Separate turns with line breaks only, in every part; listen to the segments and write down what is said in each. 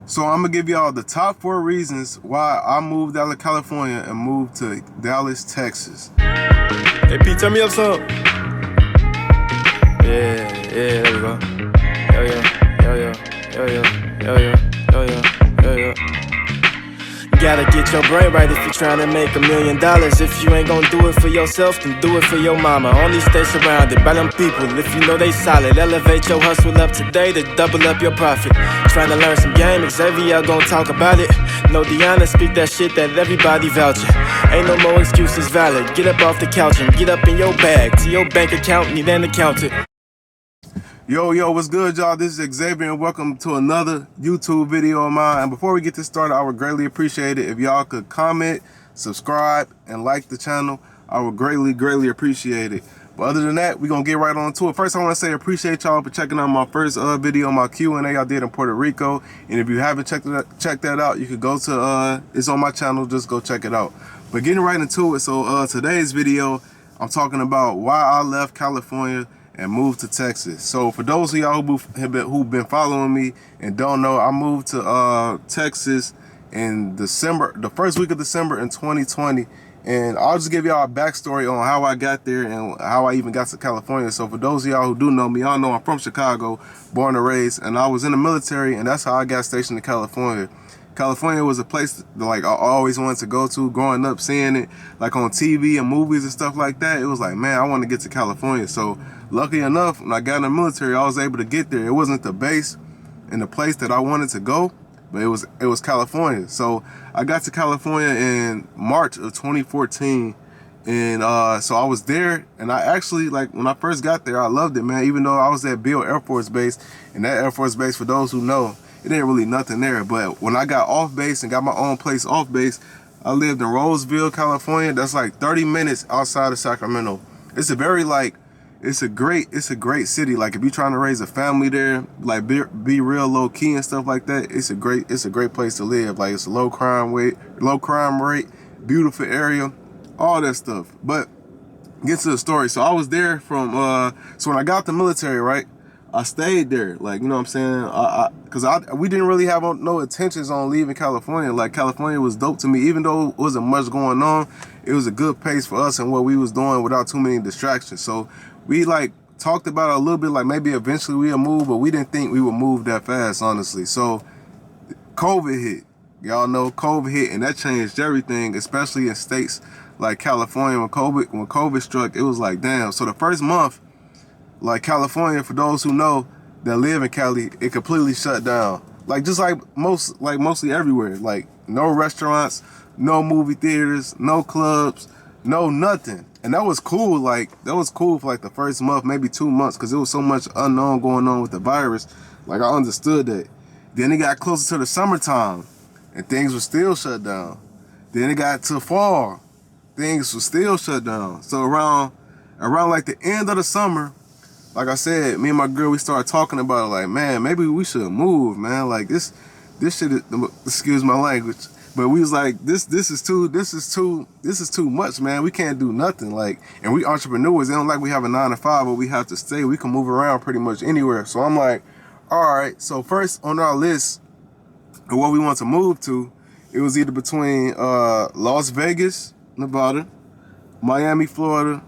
So I'm gonna give y'all the top 4 reasons why I moved out of California and moved to Dallas, Texas.
Hey Pete, turn me up some. Yeah, there we go. Yo, yo. Gotta get your brain right if you're trying to make $1 million. If you ain't gonna do it for yourself, then do it for your mama. Only stay surrounded by them people if you know they solid. Elevate your hustle up today to double up your profit. Trying to learn some game, Xavier gon' talk about it. No Deanna, speak that shit that everybody vouching. Ain't no more excuses valid. Get up off the couch and get up in your bag. To your bank account, need an accountant.
Yo, what's good, y'all? This is Xavier, and welcome to another YouTube video of mine. And before we get this started, I would greatly appreciate it if y'all could comment, subscribe, and like the channel. I would greatly appreciate it. But other than that, we're going to get right on to it. First, I want to say appreciate y'all for checking out my first video, my Q&A I did in Puerto Rico. And if you haven't checked that out, you could go to, it's on my channel, just go check it out. But getting right into it, so today's video, I'm talking about why I left California and moved to Texas. So for those of y'all who've been following me and don't know, I moved to Texas in December, the first week of December in 2020. And I'll just give y'all a backstory on how I got there and how I even got to California. So for those of y'all who do know me, y'all know I'm from Chicago, born and raised, and I was in the military, and that's how I got stationed in California. California was a place that, like, I always wanted to go to. Growing up, seeing it like on TV and movies and stuff like that, it was like, man, I want to get to California. So lucky enough, when I got in the military, I was able to get there. It wasn't the base and the place that I wanted to go, but it was California. So I got to California in March of 2014. And so I was there, and I actually, like, when I first got there, I loved it, man. Even though I was at Beale Air Force Base, and that Air Force Base, for those who know, it ain't really nothing there. But when I got off base and got my own place off base, I lived in Roseville, California. That's like 30 minutes outside of Sacramento. It's a very, like, it's a great city. Like, if you're trying to raise a family there, like, be real low key and stuff like that, it's a great place to live. Like, it's a low crime rate, beautiful area, all that stuff. But get to the story. So I was there from so when I got the military, right, I stayed there, like, you know what I'm saying? Because we didn't really have no intentions on leaving California. Like, California was dope to me. Even though it wasn't much going on, it was a good pace for us and what we was doing without too many distractions. So we, like, talked about it a little bit, like maybe eventually we'll move, but we didn't think we would move that fast, honestly. So COVID hit. Y'all know COVID hit, and that changed everything, especially in states like California. When COVID struck, it was like, damn. So the first month, like, California, for those who know that live in Cali, it completely shut down. Like, just like mostly everywhere. Like, no restaurants, no movie theaters, no clubs, no nothing. And that was cool. Like, that was cool for like the first month, maybe 2 months, because there was so much unknown going on with the virus. Like, I understood that. Then it got closer to the summertime, and things were still shut down. Then it got to fall, things were still shut down. So around like the end of the summer, like I said, me and my girl, we started talking about it, like, man, maybe we should move, man. Like, this shit is, excuse my language, but we was like, this is too much, man. We can't do nothing. Like, and we entrepreneurs, it don't like we have a 9 to 5, but we have to stay. We can move around pretty much anywhere. So I'm like, all right. So first on our list of what we want to move to, it was either between Las Vegas, Nevada, Miami, Florida,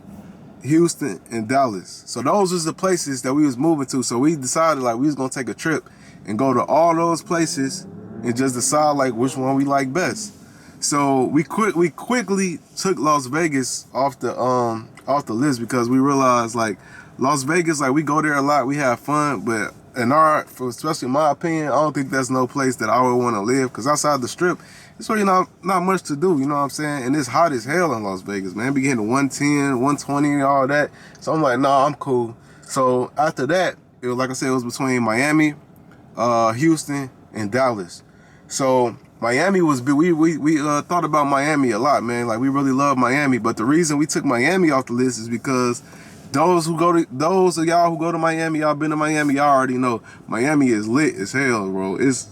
Houston, and Dallas. So those was the places that we was moving to. So we decided, like, we was gonna take a trip and go to all those places and just decide, like, which one we like best. So we quickly took Las Vegas off the list, because we realized, like, Las Vegas, like, we go there a lot, we have fun, but especially in my opinion, I don't think that's no place that I would want to live, because outside the Strip, it's really not much to do, you know what I'm saying? And it's hot as hell in Las Vegas, man. Be getting to 110, 120, and all that. So I'm like, nah, I'm cool. So after that, it was, like I said, it was between Miami, Houston, and Dallas. So Miami was, we thought about Miami a lot, man. Like, we really love Miami. But the reason we took Miami off the list is because those of y'all who go to Miami, y'all been to Miami, y'all already know Miami is lit as hell, bro. It's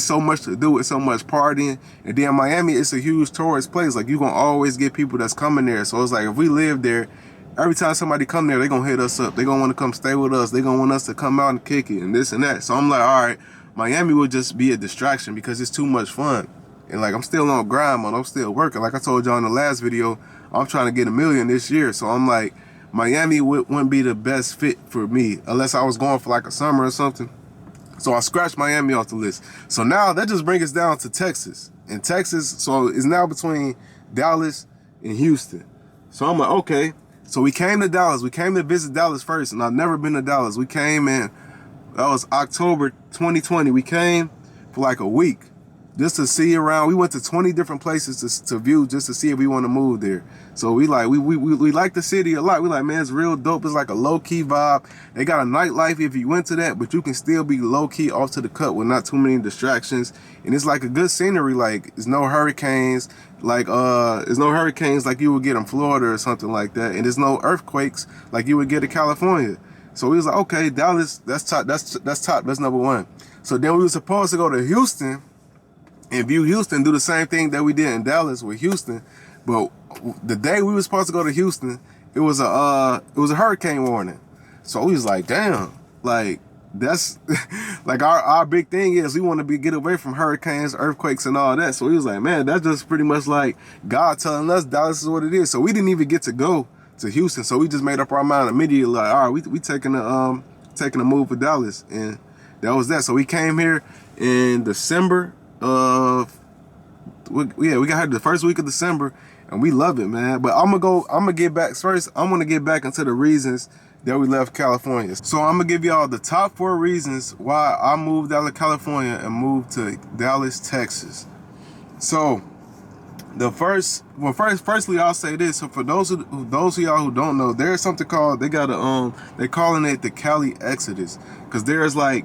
so much to do. It's so much partying. And then Miami, it's a huge tourist place. Like, you gonna always get people that's coming there. So it's like, if we live there, every time somebody come there, they gonna hit us up. They gonna want to come stay with us. They gonna want us to come out and kick it and this and that. So I'm like, all right, Miami would just be a distraction because it's too much fun. And like I'm still on grind, man. I'm still working. Like I told y'all in the last video, I'm trying to get $1 million this year. So I'm like, Miami wouldn't be the best fit for me unless I was going for like a summer or something. So I scratched Miami off the list. So now that just brings us down to Texas. And Texas, so it's now between Dallas and Houston. So I'm like, okay. So we came to Dallas. We came to visit Dallas first, and I've never been to Dallas. We came in, that was October 2020. We came for like a week just to see around. We went to 20 different places to view just to see if we want to move there. So we like the city a lot. We like, man, it's real dope. It's like a low-key vibe. They got a nightlife if you went to that, but you can still be low-key off to the cut with not too many distractions. And it's like a good scenery. Like, there's no hurricanes. Like, there's no hurricanes like you would get in Florida or something like that. And there's no earthquakes like you would get in California. So we was like, okay, Dallas, that's top. That's number one. So then we were supposed to go to Houston and view Houston, do the same thing that we did in Dallas with Houston. But the day we were supposed to go to Houston, it was a hurricane warning. So we was like, damn, like that's like our big thing is we want to get away from hurricanes, earthquakes, and all that. So we was like, man, that's just pretty much like God telling us Dallas is what it is. So we didn't even get to go to Houston. So we just made up our mind immediately, like, all right, we taking a move for Dallas, and that was that. So we came here in December we got here the first week of December, and we love it, man. But I'm gonna get back first. I'm gonna get back into the reasons that we left California. So I'm gonna give y'all the top 4 reasons why I moved out of California and moved to Dallas, Texas. So firstly, I'll say this. So for those of y'all who don't know, there's something called, they're calling it the Cali Exodus, because there's like,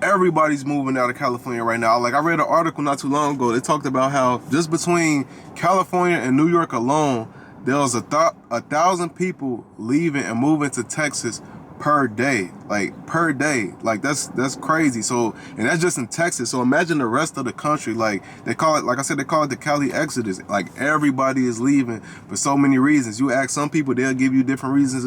everybody's moving out of California right now. Like I read an article not too long ago. They talked about how just between California and New York alone, there was 1,000 people leaving and moving to Texas per day. Like that's crazy. So, and that's just in Texas. So imagine the rest of the country. Like they call it, like I said, they call it the Cali Exodus. Like everybody is leaving for so many reasons. You ask some people, they'll give you different reasons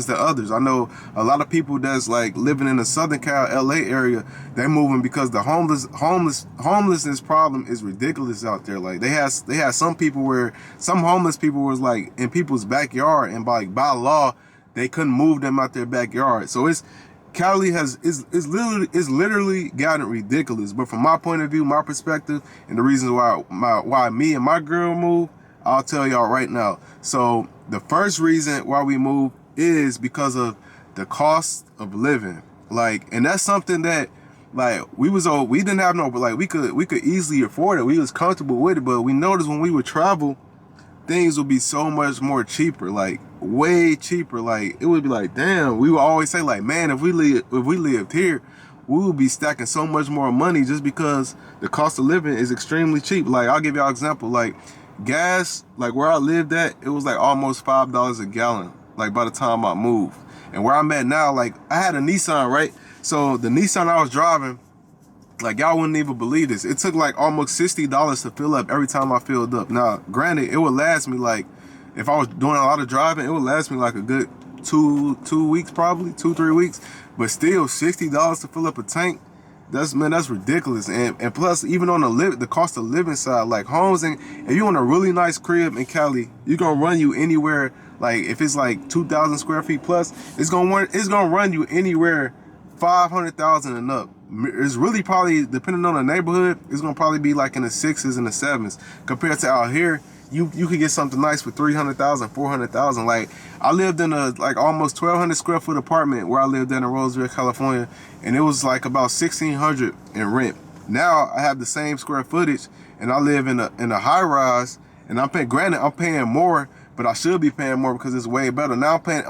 to others. I know a lot of people that's like living in the Southern Cal, LA area, they're moving because the homelessness problem is ridiculous out there. Like they had some people where some homeless people was like in people's backyard, and by law, they couldn't move them out their backyard. So Cali is literally gotten ridiculous. But from my point of view, my perspective, and the reasons why me and my girl moved, I'll tell y'all right now. So the first reason why we moved is because of the cost of living. Like, and that's something that like we didn't have no, but like we could easily afford it. We was comfortable with it, but we noticed when we would travel, things would be so much more cheaper, like way cheaper. Like it would be like, damn, we would always say like, man, if we lived here, we would be stacking so much more money just because the cost of living is extremely cheap. Like I'll give y'all an example, like gas, like where I lived at, it was like almost $5 a gallon, like by the time I moved. And where I'm at now, like I had a Nissan, right? So the Nissan I was driving, like y'all wouldn't even believe this, it took like almost $60 to fill up every time I filled up. Now granted, it would last me like, if I was doing a lot of driving, it would last me like a good two weeks, probably 2-3 weeks. But still, $60 to fill up a tank, that's ridiculous. And plus, even on the cost of living side, like homes, and if you want a really nice crib in Cali, you're gonna run you anywhere. Like if it's like 2,000 square feet plus, it's gonna run you anywhere 500,000 and up. It's really probably, depending on the neighborhood, it's gonna probably be like in the 6s and the 7s. Compared to out here, you could get something nice for 300,000, 400,000. Like I lived in a like almost 1,200 square foot apartment where I lived in Roseville, California, and it was like about 1,600 in rent. Now I have the same square footage, and I live in a high rise, and I'm paying more, but I should be paying more because it's way better. Now I'm paying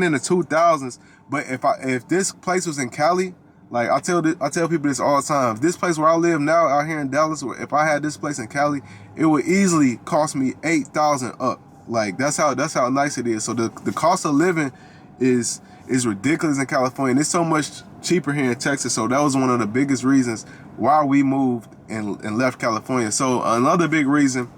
in the 2,000s. But if this place was in Cali, like I tell people this all the time, this place where I live now out here in Dallas, if I had this place in Cali, it would easily cost me 8,000 up. Like that's how nice it is. So the cost of living is ridiculous in California. And it's so much cheaper here in Texas. So that was one of the biggest reasons why we moved and left California. So another big reason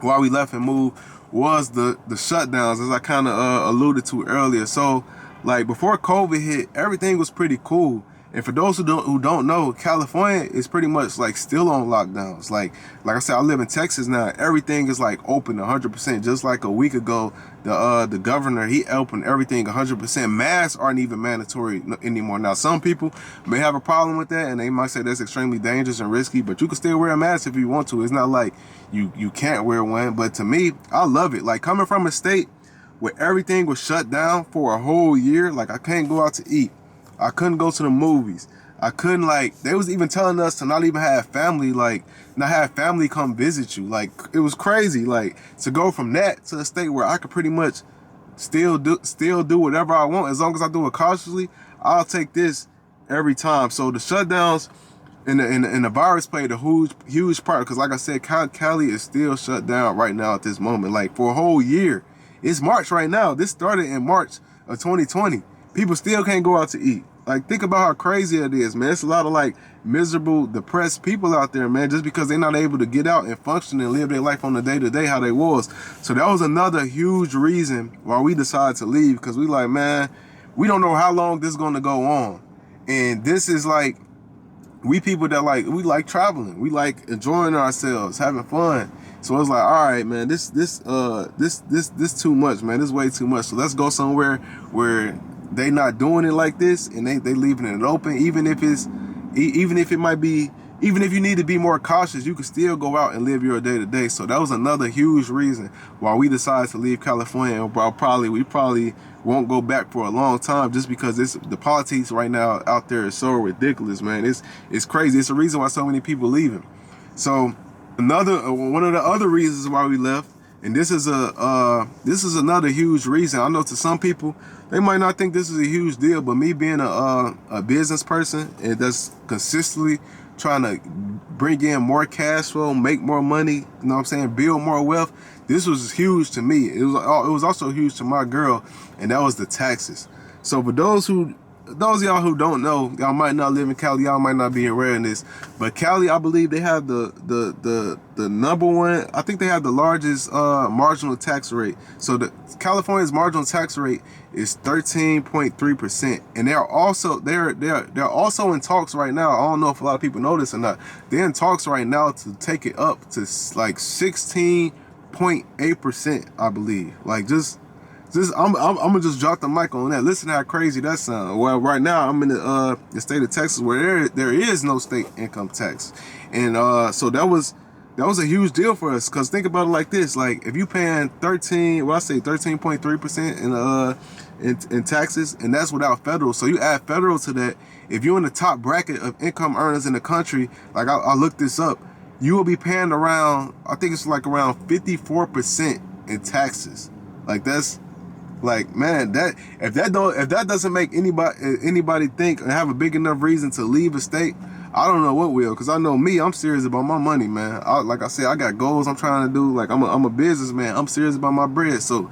why we left and moved was the shutdowns, as I kind of alluded to earlier. So like before COVID hit, everything was pretty cool. And for those who don't know, California is pretty much like still on lockdowns. Like I said, I live in Texas now. Everything is like open 100%. Just like a week ago, the governor, he opened everything 100%. Masks aren't even mandatory anymore. Now, some people may have a problem with that, and they might say that's extremely dangerous and risky. But you can still wear a mask if you want to. It's not like you can't wear one. But to me, I love it. Like coming from a state where everything was shut down for a whole year. Like I can't go out to eat. I couldn't go to the movies. I couldn't, like, they was even telling us to not even have family, like, not have family come visit you. Like, it was crazy, like, to go from that to a state where I could pretty much still do whatever I want. As long as I do it cautiously, I'll take this every time. So the shutdowns and the virus played a huge part. Because like I said, Cali is still shut down right now at this moment. Like, for a whole year. It's March right now. This started in March of 2020. People still can't go out to eat. Like, think about how crazy it is, man. It's a lot of, like, miserable, depressed people out there, man, just because they're not able to get out and function and live their life on the day-to-day how they was. So that was another huge reason why we decided to leave, because we like, man, we don't know how long this is going to go on. And this is, like, we people that, like, we like traveling. We like enjoying ourselves, having fun. So it's like, all right, man, this too much, man. This way too much. So let's go somewhere where they not doing it like this, and they leaving it open, even if it might be, even if you need to be more cautious, you can still go out and live your day-to-day. So that was another huge reason why we decided to leave California. We probably won't go back for a long time, just because the politics right now out there is so ridiculous, man. It's crazy. It's the reason why so many people leaving. So one of the other reasons why we left, and this is another huge reason. I know to some people, they might not think this is a huge deal, but me being a business person and that's consistently trying to bring in more cash flow, make more money, you know what I'm saying, build more wealth, this was huge to me. It was also huge to my girl, and that was the taxes. So for those of y'all who don't know, y'all might not live in Cali, y'all might not be aware of this, but Cali, I believe they have the number one, I think they have the largest marginal tax rate. So California's marginal tax rate is 13.3%, and they're also in talks right now. I don't know if a lot of people know this or not. They're in talks right now to take it up to like 16.8%, I believe. Like I'm gonna just drop the mic on that. Listen to how crazy that sounds. Well, right now I'm in the state of Texas where there is no state income tax, and so that was a huge deal for us. Cause think about it like this: like if you paying 13.3% in taxes, and that's without federal. So you add federal to that. If you're in the top bracket of income earners in the country, like I looked this up, you will be paying around, I think it's like around 54% in taxes. Like that's. Like, man, if that doesn't make anybody think and have a big enough reason to leave a state, I don't know what will. Because I know me, I'm serious about my money, man. Like I said, I got goals I'm trying to do. Like I'm a businessman. I'm serious about my bread. So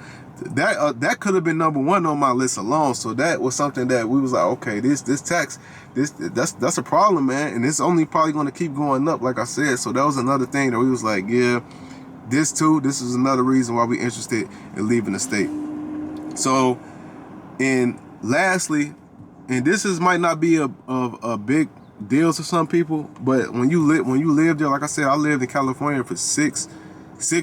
that could have been number one on my list alone. So that was something that we was like, okay, this tax, that's a problem, man. And it's only probably going to keep going up, like I said. So that was another thing that we was like, yeah, this is another reason why we interested in leaving the state. So, and lastly, and this might not be a big deal to some people, but when you live there, like I said, I lived in California for six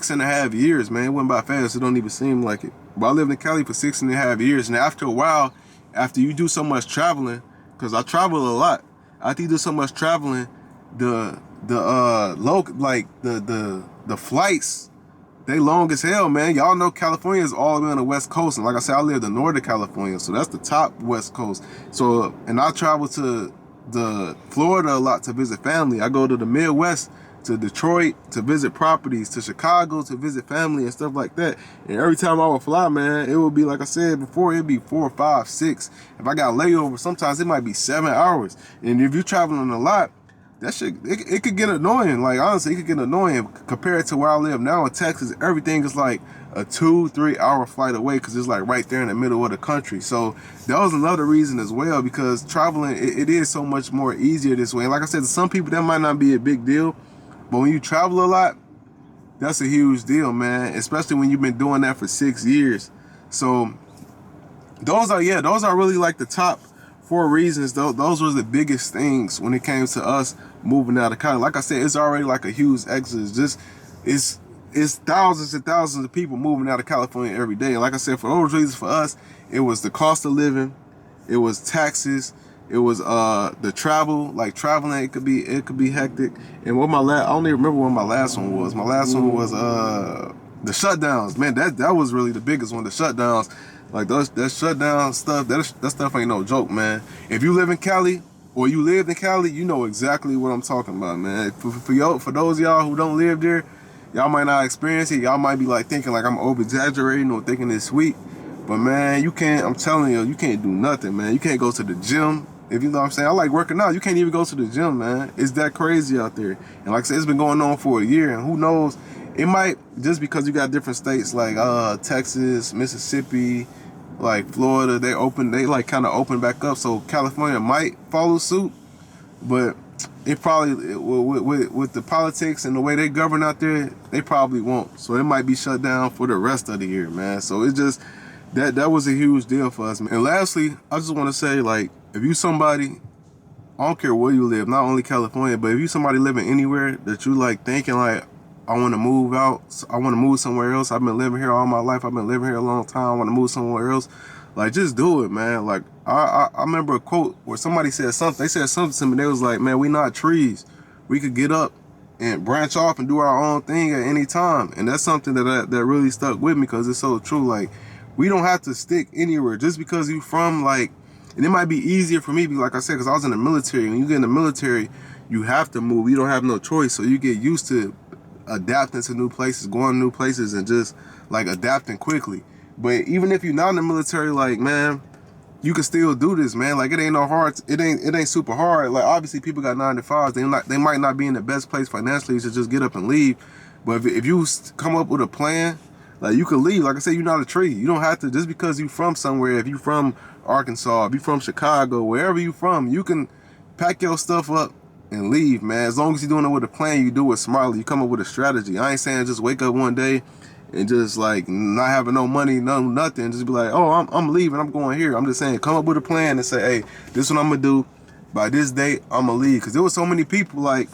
and a half years, man. It went by fast. It don't even seem like it. But I lived in Cali for 6.5 years, and after a while, after you do so much traveling, because I travel a lot, after you do so much traveling, the flights, they long as hell, man. Y'all know California is all the way on the West Coast. And like I said, I live in Northern California. So that's the top West Coast. So, and I travel to the Florida a lot to visit family. I go to the Midwest, to Detroit, to visit properties, to Chicago, to visit family and stuff like that. And every time I would fly, man, it would be, like I said before, it'd be 4, 5, 6. If I got layover, sometimes it might be 7 hours. And if you're traveling a lot, that shit, it could get annoying. Like, honestly, it could get annoying compared to where I live now in Texas. Everything is like a 2-3 hour flight away because it's like right there in the middle of the country. So that was another reason as well, because traveling, it is so much more easier this way. And like I said, to some people, that might not be a big deal. But when you travel a lot, that's a huge deal, man. Especially when you've been doing that for 6 years. So those are really like the top for reasons, though, those were the biggest things when it came to us moving out of Cali. Like I said, it's already like a huge exodus. Just it's thousands and thousands of people moving out of California every day. And like I said, for those reasons, for us, it was the cost of living, it was taxes, it was the travel. Like traveling, it could be hectic. And what I don't even remember what my last one was. My last one was the shutdowns. Man, that was really the biggest one. The shutdowns, like that shutdown stuff. That stuff ain't no joke, man. If you live in Cali or you lived in Cali, you know exactly what I'm talking about, man. For those of y'all who don't live there, y'all might not experience it. Y'all might be like thinking like I'm over exaggerating or thinking it's sweet. But man, you can't, I'm telling you, you can't do nothing, man. You can't go to the gym. If you know what I'm saying, I like working out. You can't even go to the gym, man. It's that crazy out there. And like I said, it's been going on for a year. And who knows, it might, just because you got different states like Texas, Mississippi, like Florida, they like kind of open back up. So California might follow suit. But it probably, with the politics and the way they govern out there, they probably won't. So it might be shut down for the rest of the year, man. So it's just, that was a huge deal for us, man. And lastly, I just want to say, like, if you somebody, I don't care where you live, not only California, but if you somebody living anywhere that you like thinking like, I want to move out, I want to move somewhere else. I've been living here all my life. I've been living here a long time. I want to move somewhere else. Like, just do it, man. Like, I remember a quote where somebody said something. They said something to me. They was like, man, we not trees. We could get up and branch off and do our own thing at any time. And that's something that really stuck with me because it's so true. Like, we don't have to stick anywhere just because you from, like, and it might be easier for me, like I said, because I was in the military. When you get in the military, you have to move. You don't have no choice. So you get used to adapting to new places, going to new places, and just like adapting quickly. But even if you're not in the military, like, man, you can still do this, man. Like, it ain't no hard. It ain't super hard. Like, obviously, people got 9 to 5s. They might not be in the best place financially to just get up and leave. But if you come up with a plan, like, you can leave. Like I said, you're not a tree. You don't have to, just because you from somewhere, if you from Arkansas, if you from Chicago, wherever you from, you can pack your stuff up and leave, man. As long as you're doing it with a plan, you do it smartly. You come up with a strategy. I ain't saying just wake up one day and just like not having no money, nothing. Just be like, oh, I'm leaving. I'm going here. I'm just saying, come up with a plan and say, hey, this is what I'm gonna do. By this date, I'm gonna leave. Because there was so many people like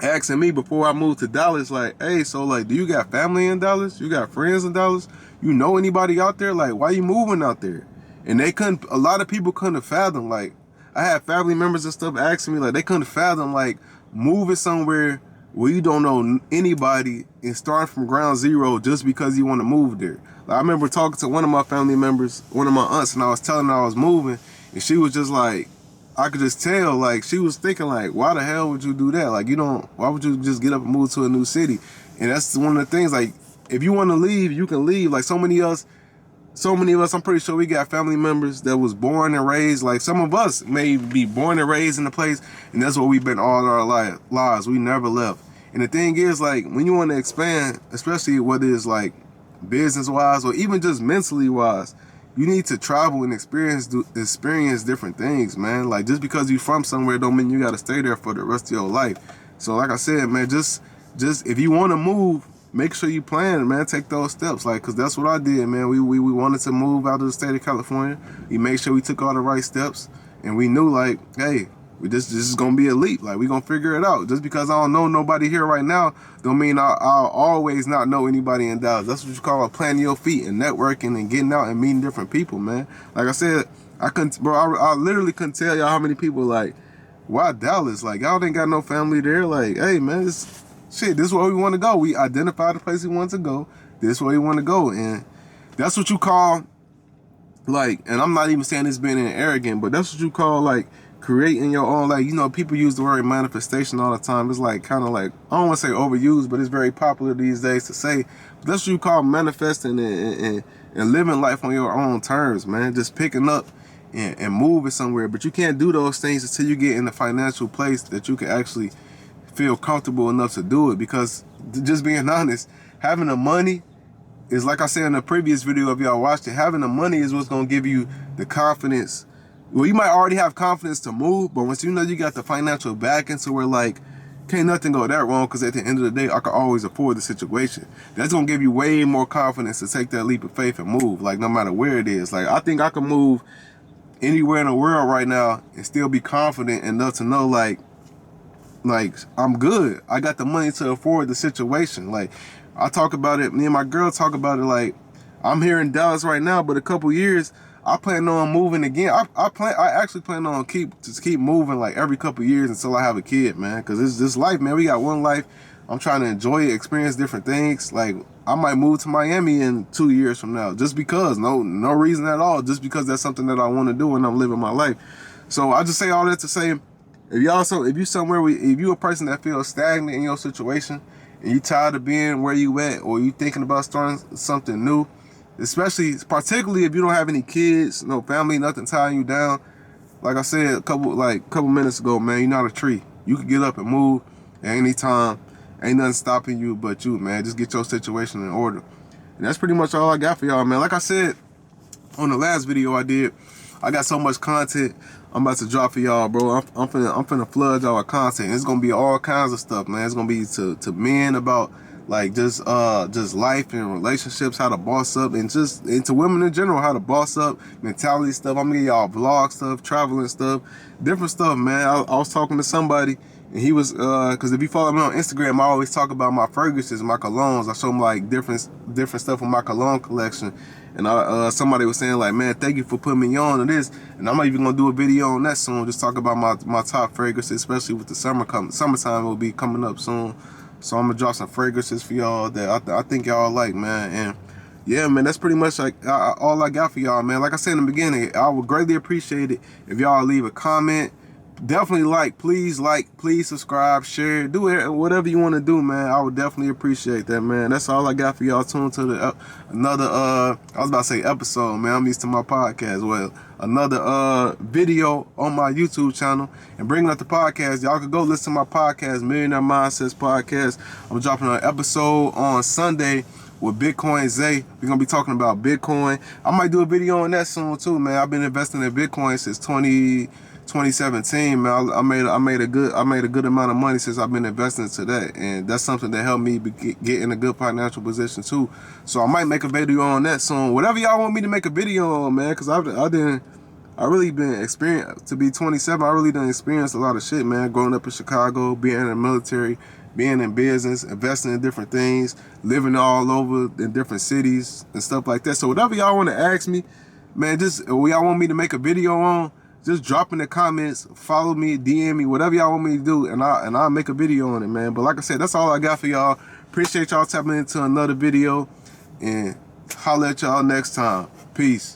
asking me before I moved to Dallas, like, hey, so like, do you got family in Dallas? You got friends in Dallas? You know anybody out there? Like, why you moving out there? And a lot of people couldn't fathom, like, I had family members and stuff asking me, like, they couldn't fathom, like, moving somewhere where you don't know anybody and starting from ground zero just because you want to move there. Like, I remember talking to one of my family members, one of my aunts, and I was telling her I was moving, and she was just like, I could just tell, like, she was thinking, like, why the hell would you do that? Like, why would you just get up and move to a new city? And that's one of the things, like, if you want to leave, you can leave. Like, so many of us, I'm pretty sure we got family members that was born and raised. Like, some of us may be born and raised in the place, and that's where we've been all our lives. We never left. And the thing is, like, when you want to expand, especially whether it's, like, business-wise or even just mentally-wise, you need to travel and experience different things, man. Like, just because you from somewhere don't mean you got to stay there for the rest of your life. So, like I said, man, just if you want to move, make sure you plan, man. Take those steps, like, because that's what I did, man. We wanted to move out of the state of California. We made sure we took all the right steps, and we knew, like, hey, this is gonna be a leap. Like, we gonna figure it out. Just because I don't know nobody here right now, don't mean I'll always not know anybody in Dallas. That's what you call planting your feet and networking and getting out and meeting different people, man. Like I said, I literally couldn't tell y'all how many people like, why Dallas? Like, y'all ain't got no family there. Like, hey, man, this is where we want to go. We identified the place we want to go. This is where we want to go, and that's what you call, like, and I'm not even saying this being arrogant, but that's what you call, like, creating your own, like, you know, people use the word manifestation all the time. It's like, kind of like, I don't want to say overused, but it's very popular these days to say. But that's what you call manifesting and living life on your own terms, man. Just picking up and moving somewhere. But you can't do those things until you get in the financial place that you can actually feel comfortable enough to do it. Because, just being honest, having the money is, like I said in the previous video, if y'all watched it, having the money is what's going to give you the confidence. Well, you might already have confidence to move, but once you know you got the financial backing, so we're like, can't nothing go that wrong, because at the end of the day, I can always afford the situation. That's going to give you way more confidence to take that leap of faith and move, like, no matter where it is. Like, I think I can move anywhere in the world right now and still be confident enough to know like I'm good. I got the money to afford the situation. Like I talk about it, me and my girl talk about it, like I'm here in Dallas right now, but a couple years I plan on moving again. I actually plan on keep moving like every couple years until I have a kid, man. Cause it's this life, man. We got one life. I'm trying to enjoy it, experience different things. Like I might move to Miami in 2 years from now, just because, no reason at all, just because that's something that I want to do and I'm living my life. So I just say all that to say, if you a person that feels stagnant in your situation and you tired of being where you at, or you thinking about starting something new, particularly if you don't have any kids, no family, nothing tying you down. Like I said a couple minutes ago, man, you're not a tree. You can get up and move at any time. Ain't nothing stopping you but you, man. Just get your situation in order. And that's pretty much all I got for y'all, man. Like I said on the last video I did, I got so much content I'm about to drop for y'all, bro. I'm finna flood y'all with content. It's gonna be all kinds of stuff, man. It's gonna be to men about like just life and relationships, how to boss up, and to women in general, how to boss up, mentality stuff. I'm gonna get y'all vlog stuff, traveling stuff, different stuff, man. I was talking to somebody, and he was because if you follow me on Instagram, I always talk about my fragrances, my colognes. I show them like different stuff from my cologne collection. And somebody was saying like, man, thank you for putting me on to this. And I'm not even gonna do a video on that soon. Just talk about my top fragrances, especially with the summertime will be coming up soon. So I'm gonna drop some fragrances for y'all that I think y'all like, man. And yeah, man, that's pretty much like all I got for y'all, man. Like I said in the beginning, I would greatly appreciate it if y'all leave a comment. Definitely please subscribe, share, do it, whatever you want to do, man. I would definitely appreciate that, man. That's all I got for y'all. Tune to the another I was about to say episode, man. I'm used to my podcast. Well, another video on my YouTube channel. And bringing up the podcast, y'all could go listen to my podcast, Millionaire Mindsets Podcast. I'm dropping an episode on Sunday with Bitcoin Zay. We're gonna be talking about Bitcoin. I might do a video on that soon too, man. I've been investing in Bitcoin since 2017, man. I made a good amount of money since I've been investing to that, and that's something that helped me get in a good financial position too. So I might make a video on that soon. Whatever y'all want me to make a video on, man, because I really been experienced to be 27. I really done experienced a lot of shit, man. Growing up in Chicago, being in the military, being in business, investing in different things, living all over in different cities and stuff like that. So whatever y'all want to ask me, man, just y'all want me to make a video on, just drop in the comments, follow me, DM me, whatever y'all want me to do, and I'll make a video on it, man. But like I said, that's all I got for y'all. Appreciate y'all tapping into another video, and holla at y'all next time. Peace.